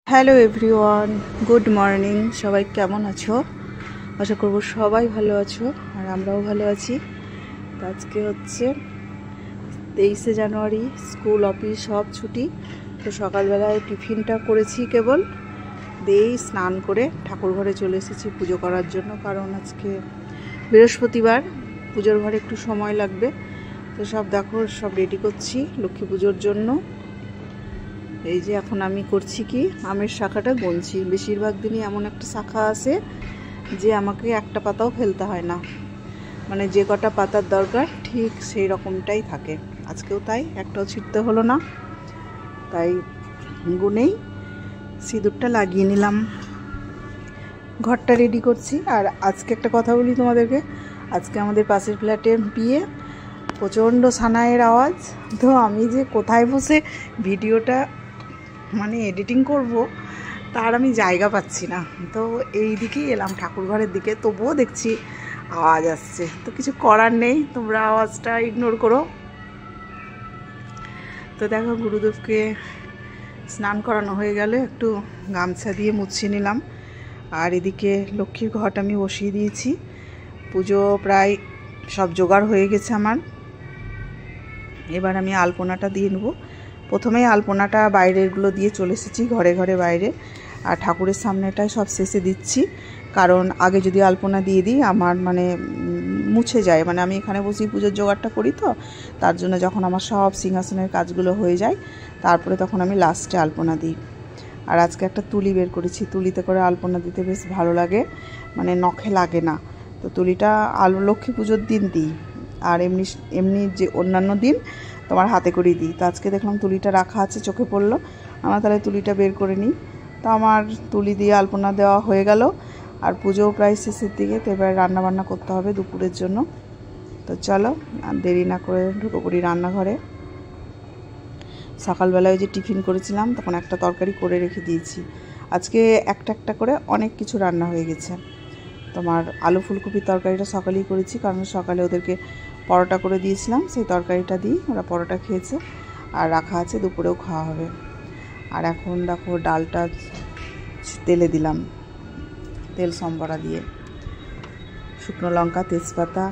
Hello everyone, good morning. সবাই কেমন আছো? আশা করব সবাই ভালো আছো, আর আমরাও ভালো আছি। তো আজকে হচ্ছে 23শে জানুয়ারি, স্কুল অফিস সব ছুটি। তো সকালবেলায় টিফিনটা করেছি কেবল, দিয়েই স্নান করে ঠাকুর ঘরে চলে এসেছি পুজো করার জন্য। কারণ আজকে বৃহস্পতিবার, পুজোর ঘরে একটু সময় লাগবে। তো সব দেখো, সব রেডি করছি লক্ষ্মী পুজোর জন্য। এই যে এখন আমি করছি কি, আমের শাখাটা গুনছি। বেশিরভাগ দিনই এমন একটা শাখা আছে যে আমাকে একটা পাতাও ফেলতে হয় না, মানে যে কটা পাতার দরকার ঠিক সেই রকমটাই থাকে। আজকেও তাই, একটাও ছিঁড়তে হলো না। তাই গুনেই সিঁদুরটা লাগিয়ে নিলাম, ঘরটা রেডি করছি। আর আজকে একটা কথা বলি তোমাদেরকে, আজকে আমাদের পাশের ফ্ল্যাটে বিয়ে, প্রচণ্ড সানাইয়ের আওয়াজ। তো আমি যে কোথায় বসে ভিডিওটা মানে এডিটিং করব তার আমি জায়গা পাচ্ছি না। তো এই দিকেই এলাম, ঠাকুর ঘরের দিকে, তবুও দেখছি আওয়াজ আসছে। তো কিছু করার নেই, তোমরা আওয়াজটা ইগনোর করো। তো দেখো, গুরুদেবকে স্নান করানো হয়ে গেলে একটু গামছা দিয়ে মুছিয়ে নিলাম। আর এদিকে লক্ষ্মীর ঘট আমি বসিয়ে দিয়েছি। পুজো প্রায় সব জোগাড় হয়ে গেছে আমার। এবার আমি আলপনাটা দিয়ে নেবো। প্রথমেই আলপনাটা বাইরেরগুলো দিয়ে চলে এসেছি, ঘরে ঘরে বাইরে। আর ঠাকুরের সামনেটাই সব শেষে দিচ্ছি, কারণ আগে যদি আলপনা দিয়ে দিই আমার মানে মুছে যায়। মানে আমি এখানে বসেই পুজোর জোগাড়টা করি, তো তার জন্য যখন আমার সব সিংহাসনের কাজগুলো হয়ে যায় তারপরে তখন আমি লাস্টে আলপনা দিই। আর আজকে একটা তুলি বের করেছি, তুলিতে করে আলপনা দিতে বেশ ভালো লাগে, মানে নখে লাগে না। তো তুলিটা লক্ষ্মী পুজোর দিন দিই, আর এমনি এমনি যে অন্যান্য দিন তোমার হাতে করেই দিই। তো আজকে দেখলাম তুলিটা রাখা আছে, চোখে পড়লো, আমরা তাহলে তুলিটা বের করে নিই। তো আমার তুলি দিয়ে আলপনা দেওয়া হয়ে গেল। আর পুজোও প্রায় শেষের দিকে, তো এবার রান্নাবান্না করতে হবে দুপুরের জন্য। তো চলো আর দেরি না করে ঢুকে পড়ি রান্নাঘরে। সকালবেলায় যে টিফিন করেছিলাম তখন একটা তরকারি করে রেখে দিয়েছি, আজকে একটা একটা করে অনেক কিছু রান্না হয়ে গেছে। তোমার আলু ফুলকপির তরকারিটা সকালেই করেছি, কারণ সকালে ওদেরকে পরোটা করে দিয়েছিলাম, সেই তরকারিটা দিয়ে ওরা পরোটা খেয়েছে, আর রাখা আছে, দুপুরেও খাওয়া হবে। আর এখন দেখো ডালটা তেলে দিলাম, তেল সম্বরা দিয়ে, শুকনো লঙ্কা, তেজপাতা।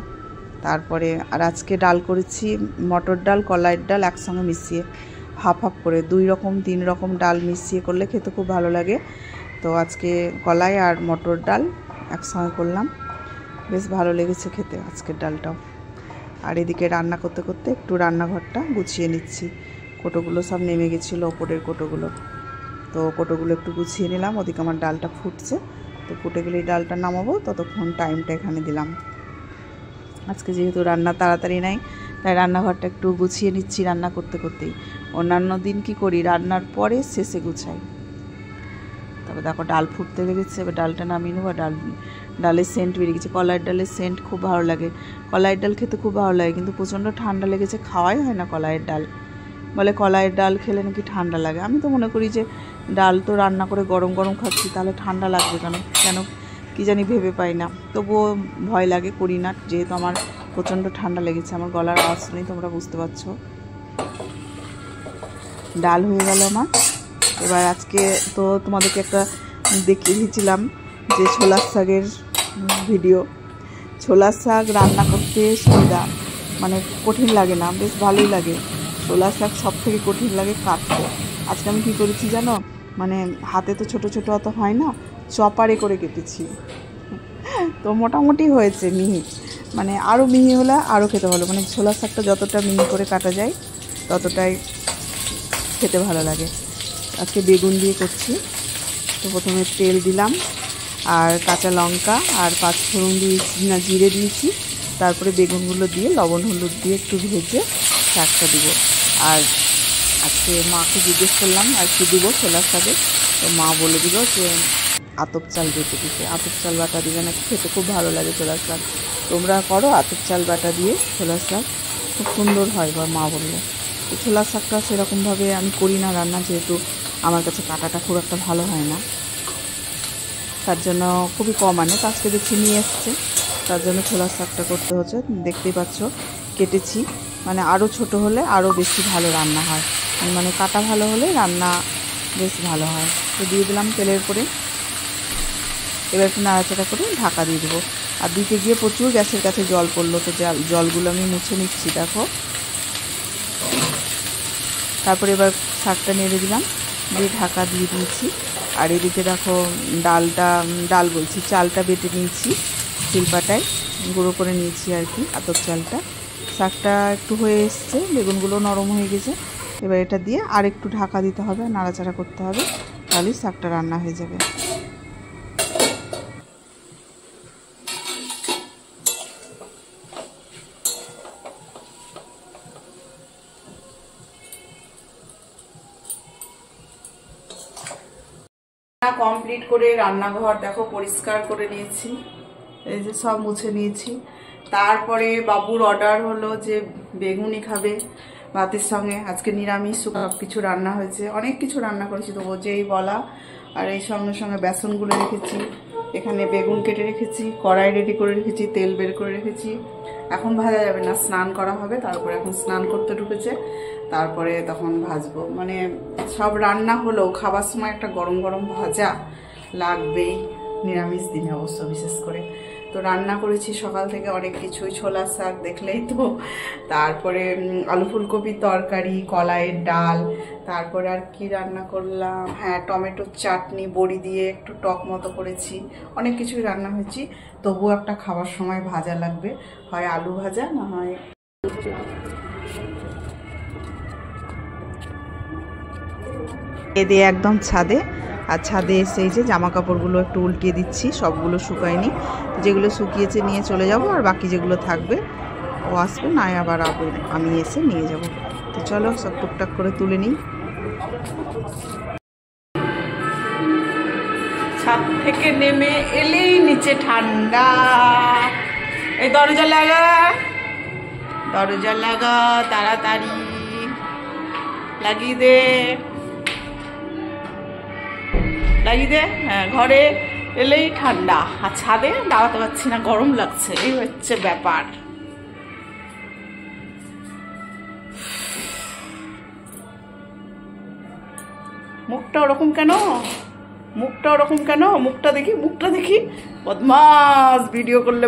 তারপরে আর আজকে ডাল করেছি মটর ডাল, কলাইয়ের ডাল একসঙ্গে মিশিয়ে, হাফ হাফ করে 2 রকম 3 রকম ডাল মিশিয়ে করলে খেতে খুব ভালো লাগে। তো আজকে কলাই আর মটর ডাল একসঙ্গে করলাম, বেশ ভালো লেগেছে খেতে আজকের ডালটাও। আর এদিকে রান্না করতে করতে একটু রান্নাঘরটা গুছিয়ে নিচ্ছি, কোটোগুলো সব নেমে গেছিলো ওপরের কোটোগুলো, তো কোটোগুলো একটু গুছিয়ে নিলাম। ওদিকে আমার ডালটা ফুটছে, তো ফুটে গেলেই ডালটা নামাবো, ততক্ষণ টাইমটা এখানে দিলাম। আজকে যেহেতু রান্না তাড়াতাড়ি নাই, তাই রান্নাঘরটা একটু গুছিয়ে নিচ্ছি রান্না করতে করতেই। অন্যান্য দিন কি করি, রান্নার পরে শেষে গুছাই। তবে দেখো ডাল ফুটতে লেগেছে, এবার ডালটা নামিয়ে নেবো। ডালের সেন্ট বেরিয়ে গেছে, কলাইয়ের ডালের সেন্ট খুব ভালো লাগে। কলাইয়ের ডাল খেতে খুব ভালো লাগে, কিন্তু প্রচণ্ড ঠান্ডা লেগেছে, খাওয়াই হয় না কলাইয়ের ডাল। বলে কলাইয়ের ডাল খেলে নাকি ঠান্ডা লাগে। আমি তো মনে করি যে ডাল তো রান্না করে গরম গরম খাচ্ছি, তাহলে ঠান্ডা লাগবে কেন কেন কি জানি ভেবে পাই না। তবুও ভয় লাগে, করি না, যেহেতু আমার প্রচণ্ড ঠান্ডা লেগেছে। আমার গলার আওয়াজ শুনেই তোমরা বুঝতে পারছো। ডাল হয়ে গেল আমার। এবার আজকে তো তোমাদেরকে একটা দেখিয়ে দিয়েছিলাম যে ছোলার শাকের ভিডিও। ছোলার শাক রান্না করতে সুবিধা, মানে কঠিন লাগে না, বেশ ভালোই লাগে। ছোলার শাক সব থেকে কঠিন লাগে কাটতে। আজকে আমি কী করেছি জানো, মানে হাতে তো ছোটো ছোটো অত হয় না, চপারে করে কেটেছি। তো মোটামুটি হয়েছে মিহি, মানে আরও মিহি হলে আরও খেতে ভালো। মানে ছোলার শাকটা যতটা মিহি করে কাটা যায় ততটাই খেতে ভালো লাগে। আজকে বেগুন দিয়ে করছি। তো প্রথমে তেল দিলাম, আর কাঁচা লঙ্কা আর 5 ফোড়ন দিয়েছি, না জিরে দিয়েছি। তারপরে বেগুনগুলো দিয়ে লবণ হলুদ দিয়ে একটু ভেজে শাকটা দিব। আর আজকে মাকে জিজ্ঞেস করলাম আর কি দিব ছোলার শাকে, তো মা বলে দিল যে আতপ চাল বেটে দিতে, আতপ চাল বাটা দিলে নাকি খেতে খুব ভালো লাগে ছোলার শাক। তোমরা করো আতপ চাল বাটা দিয়ে ছোলার শাক, খুব সুন্দর হয়, বা মা বললো। তো ছোলার শাকটা সেরকমভাবে আমি করি না রান্না, যেহেতু আমার কাছে কাটাটা খুব একটা ভালো হয় না, তার জন্য খুবই কম আনে। তো আজকে দেখছি নিয়ে এসছে, তার জন্য ছোলার শাকটা করতে হচ্ছে। দেখতেই পাচ্ছ কেটেছি, মানে আরও ছোট হলে আরও বেশি ভালো রান্না হয়, মানে কাটা ভালো হলে রান্না বেশ ভালো হয়। তো দিয়ে দিলাম তেলের পরে, এবার একটু নাড়াচাড়া করে ঢাকা দিয়ে দেবো। আর দিতে গিয়ে প্রচুর গ্যাসের কাছে জল পড়লো, তো জলগুলো আমি মুছে নিচ্ছি দেখো। তারপরে এবার শাকটা নেড়ে দিলাম, দিয়ে ঢাকা দিয়ে দিয়েছি। আর এদিকে দেখো চালটা বেটে নিয়েছি, শিলপাটায় গুঁড়ো করে নিয়েছি আর কি, আতপ চালটা। শাকটা একটু হয়ে এসছে, বেগুনগুলো নরম হয়ে গেছে। এবার এটা দিয়ে আর একটু ঢাকা দিতে হবে, নাড়াচাড়া করতে হবে, তাহলেই শাকটা রান্না হয়ে যাবে। কমপ্লিট করে রান্নাঘর দেখো পরিষ্কার করে নিয়েছি, এই যে সব মুছে নিয়েছি। তারপরে বাবুর অর্ডার হলো যে বেগুনি খাবে ভাতের সঙ্গে। আজকে নিরামিষ সব কিছু রান্না হয়েছে, অনেক কিছু রান্না করেছি, তো যেই বলা। আর এই সঙ্গে সঙ্গে বেসনগুলো রেখেছি, এখানে বেগুন কেটে রেখেছি, কড়াই রেডি করে রেখেছি, তেল বের করে রেখেছি। এখন ভাজা যাবে না, স্নান করা হবে, তারপরে এখন স্নান করতে ঢুকেছে, তারপরে তখন ভাজবো। মানে সব রান্না হলো, খাবার সময় একটা গরম গরম ভাজা লাগবেই, নিরামিষ দিনে অবশ্য বিশেষ করে। তো রান্না করেছি সকাল থেকে অনেক কিছুই, ছোলার শাক দেখলেই তো, তারপরে আলু ফুলকপির তরকারি, কলাইয়ের ডাল, তারপরে আর কি রান্না করলাম, হ্যাঁ টমেটোর চাটনি, বড়ি দিয়ে একটু টক মতো করেছি। অনেক কিছুই রান্না হয়েছি, তবুও একটা খাবার সময় ভাজা লাগবে, হয় আলু ভাজা না হয়। এ দিয়ে একদম ছাদে, আর ছাদে এসে এই যে জামা কাপড়গুলো একটু উল্টিয়ে দিচ্ছি, সবগুলো শুকায়নি, যেগুলো শুকিয়েছে নিয়ে চলে যাব, আর বাকি যেগুলো থাকবে ও আসবে, না আবার আমি এসে নিয়ে যাব। তো চলো সব টুকটাক করে তুলে নিই। ছাদ থেকে নেমে এলেই নিচে ঠান্ডা। এই দরজা লাগা, দরজা লাগা, তাড়াতাড়ি লাগিয়ে দে, লাগিয়ে দে। হ্যাঁ, ঘরে এলেই ঠান্ডা, আর ছাদে দাঁড়াতে পারছি না, গরম লাগছে, এই হচ্ছে ব্যাপার। মুখটা ওরকম কেন, মুখটা ওরকম কেন, মুখটা দেখি, মুখটা দেখি, বদমাস ভিডিও করলে